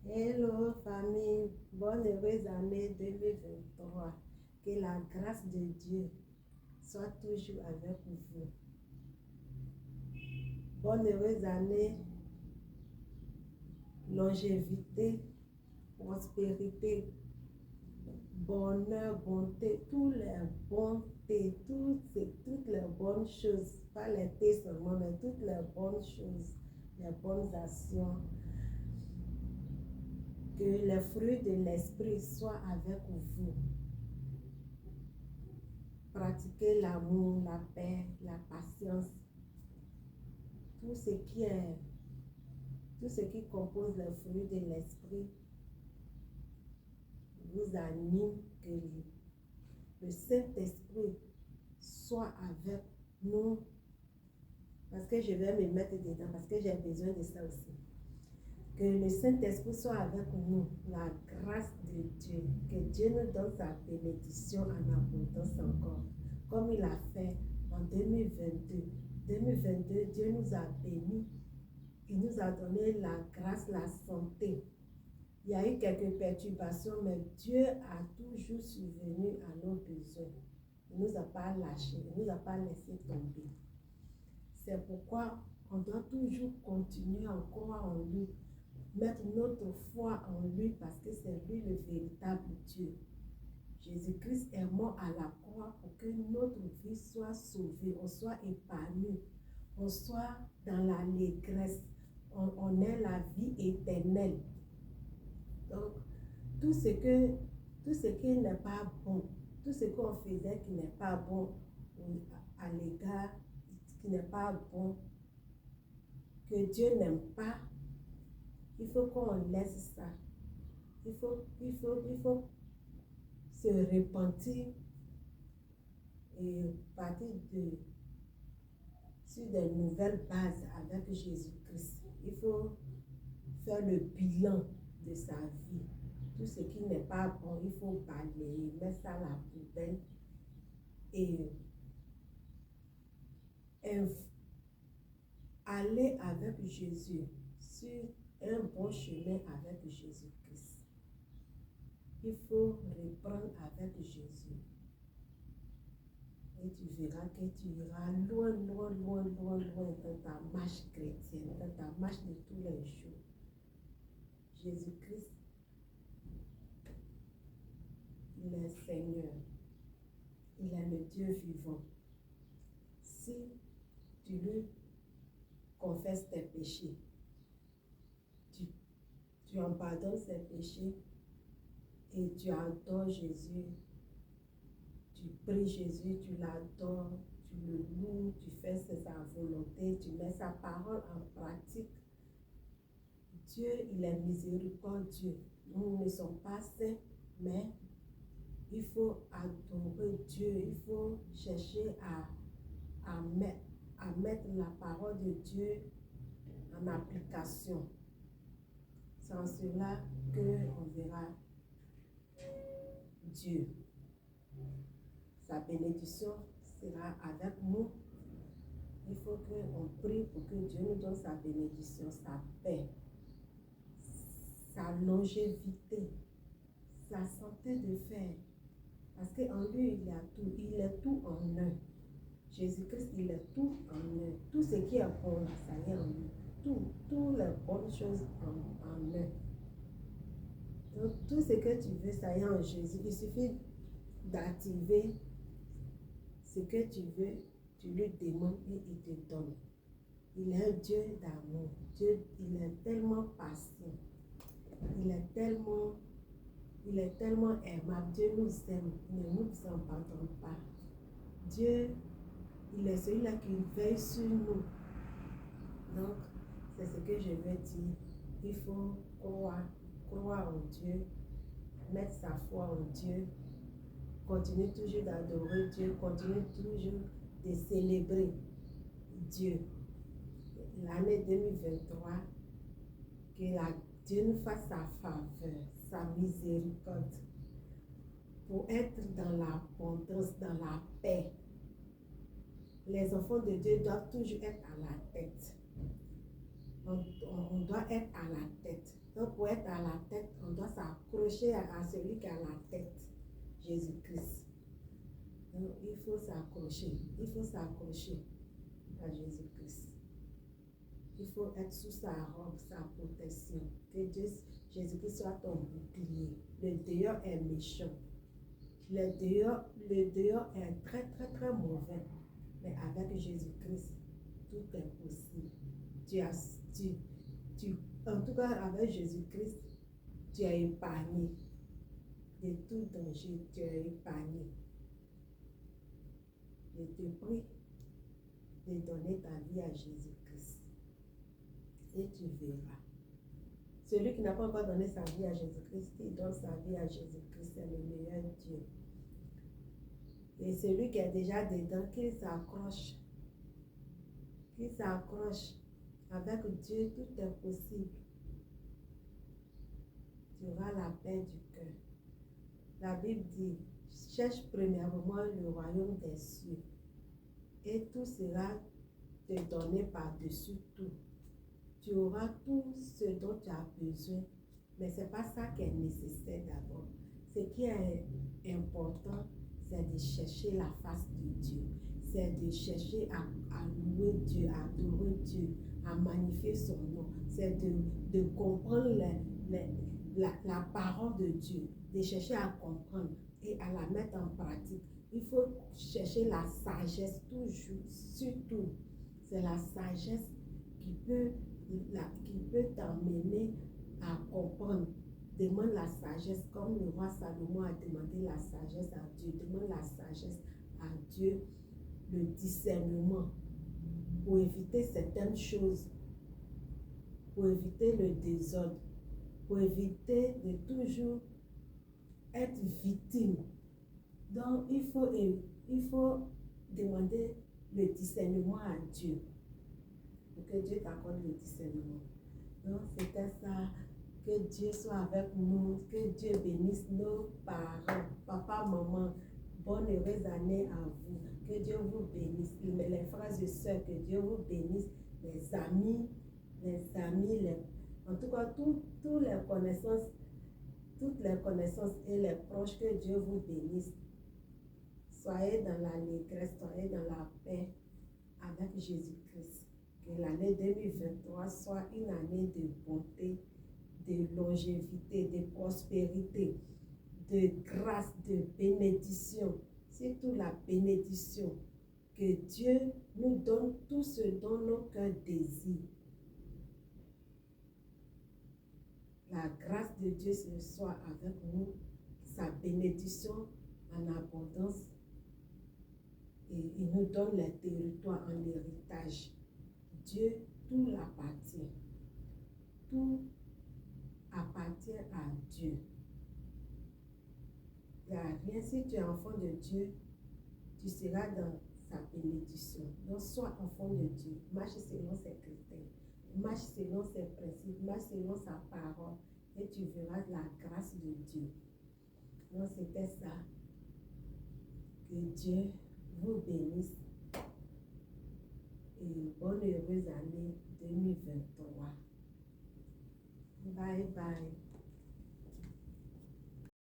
Hello famille, bonne heureuse année 2023. Que la grâce de Dieu soit toujours avec vous. Bonne heureuse année, longévité, prospérité, bonheur, bonté, toutes les bontés, toutes les bonnes choses, pas les thés seulement, mais toutes les bonnes choses, les bonnes actions. Que les fruits de l'esprit soient avec vous. Pratiquez l'amour, la paix, la patience, tout ce qui compose les fruits de l'esprit vous anime, que le Saint-Esprit soit avec nous, parce que je vais me mettre dedans, parce que j'ai besoin de ça aussi. Que le Saint-Esprit soit avec nous, la grâce de Dieu, que Dieu nous donne sa bénédiction en abondance encore, comme il a fait en 2022. 2022, Dieu nous a bénis, il nous a donné la grâce, la santé. Il y a eu quelques perturbations, mais Dieu a toujours subvenu à nos besoins. Il ne nous a pas lâchés, il ne nous a pas laissé tomber. C'est pourquoi on doit toujours continuer à croire en lui, mettre notre foi en lui, parce que c'est lui le véritable Dieu. Jésus-Christ est mort à la croix pour que notre vie soit sauvée, on soit épargné, on soit dans l'allégresse, on ait la vie éternelle. Donc, tout ce qui n'est pas bon, tout ce qu'on faisait qui n'est pas bon à l'égard, qui n'est pas bon, que Dieu n'aime pas, il faut qu'on laisse ça. Il faut se repentir et partir sur des nouvelles bases avec Jésus-Christ. Il faut faire le bilan de sa vie. Tout ce qui n'est pas bon, il faut balayer, mettre ça à la poubelle et aller avec Jésus sur un bon chemin avec Jésus-Christ. Il faut reprendre avec Jésus. Et tu verras que tu iras loin, loin, loin, loin, loin dans ta marche chrétienne, dans ta marche de tous les jours. Jésus-Christ, il est Seigneur. Il est le Dieu vivant. Si tu lui confesses tes péchés, tu en pardonnes ses péchés et tu adores Jésus, tu pries Jésus, tu l'adores, tu le loues, tu fais sa volonté, tu mets sa parole en pratique. Dieu, il est miséricordieux. Nous ne sommes pas saints, mais il faut adorer Dieu, il faut chercher à mettre la parole de Dieu en application. C'est en cela qu'on verra Dieu. Sa bénédiction sera avec nous. Il faut qu'on prie pour que Dieu nous donne sa bénédiction, sa paix, sa longévité, sa santé de fer. Parce qu'en lui, il y a tout. Il est tout en un. Jésus-Christ, il est tout en un. Tout ce qui est bon, ça y est en lui. Toutes les bonnes choses en un. Donc, tout ce que tu veux, ça y est en Jésus. Il suffit d'activer ce que tu veux, tu lui demandes et il te donne. Il est un Dieu d'amour. Dieu, il est tellement patient. Il est tellement aimable. Dieu nous aime. Il ne nous abandonne pas. Dieu, il est celui-là qui veille sur nous. Donc, c'est ce que je veux dire. Il faut croire en Dieu, mettre sa foi en Dieu, continuer toujours d'adorer Dieu, continuer toujours de célébrer Dieu. L'année 2023, que Dieu nous fasse sa faveur, sa miséricorde, pour être dans l'abondance, dans la paix. Les enfants de Dieu doivent toujours être à la tête. On doit être à la tête. Donc, pour être à la tête, on doit s'accrocher à celui qui a la tête, Jésus-Christ. Donc, il faut s'accrocher à Jésus-Christ. Il faut être sous sa robe, sa protection. Que Dieu, Jésus-Christ soit ton bouclier. Le dehors est méchant. Le dehors est très, très, très mauvais. Mais avec Jésus-Christ, tout est possible. En tout cas, avec Jésus-Christ, tu es épargné. De tout danger, tu es épargné. Je te prie de donner ta vie à Jésus-Christ. Et tu verras. Celui qui n'a pas encore donné sa vie à Jésus-Christ, il donne sa vie à Jésus-Christ, c'est le meilleur Dieu. Et celui qui est déjà dedans, qu'il s'accroche. Avec Dieu, tout est possible. Tu auras la paix du cœur. La Bible dit, cherche premièrement le royaume des cieux et tout sera te donné par-dessus tout. Tu auras tout ce dont tu as besoin, mais ce n'est pas ça qui est nécessaire d'abord. Ce qui est important, c'est de chercher la face de Dieu. C'est de chercher à louer Dieu, à adorer Dieu, à magnifier son nom. C'est de comprendre la parole de Dieu, de chercher à comprendre et à la mettre en pratique. Il faut chercher la sagesse toujours, surtout. C'est la sagesse qui peut t'emmener à comprendre. Demande la sagesse, comme le roi Salomon a demandé la sagesse à Dieu. Demande la sagesse à Dieu, le discernement, pour éviter certaines choses, pour éviter le désordre, pour éviter de toujours être victime. Donc, il faut demander le discernement à Dieu, pour que Dieu t'accorde le discernement. Donc, c'était ça. Que Dieu soit avec nous, que Dieu bénisse nos parents, papa, maman. Bonne heureuse année à vous. Que Dieu vous bénisse. Les frères et sœurs, que Dieu vous bénisse. Les amis, en tout cas, toutes les connaissances et les proches, que Dieu vous bénisse. Soyez dans l'allégresse, soyez dans la paix avec Jésus-Christ. Que l'année 2023 soit une année de bonté, de longévité, de prospérité, de grâce, de bénédiction. Surtout la bénédiction. Que Dieu nous donne tout ce dont nos cœurs désirent. La grâce de Dieu ce soit avec nous, sa bénédiction en abondance. Et il nous donne les territoires en héritage. Dieu, tout l'appartient. Tout appartient à Dieu. Il n'y a rien. Si tu es enfant de Dieu, tu seras dans sa bénédiction. Donc, sois enfant de Dieu. Marche selon ses critères. Marche selon ses principes. Marche selon sa parole. Et tu verras la grâce de Dieu. Donc, c'était ça. Que Dieu vous bénisse. Et bonne heureuse année 2023. Bye bye.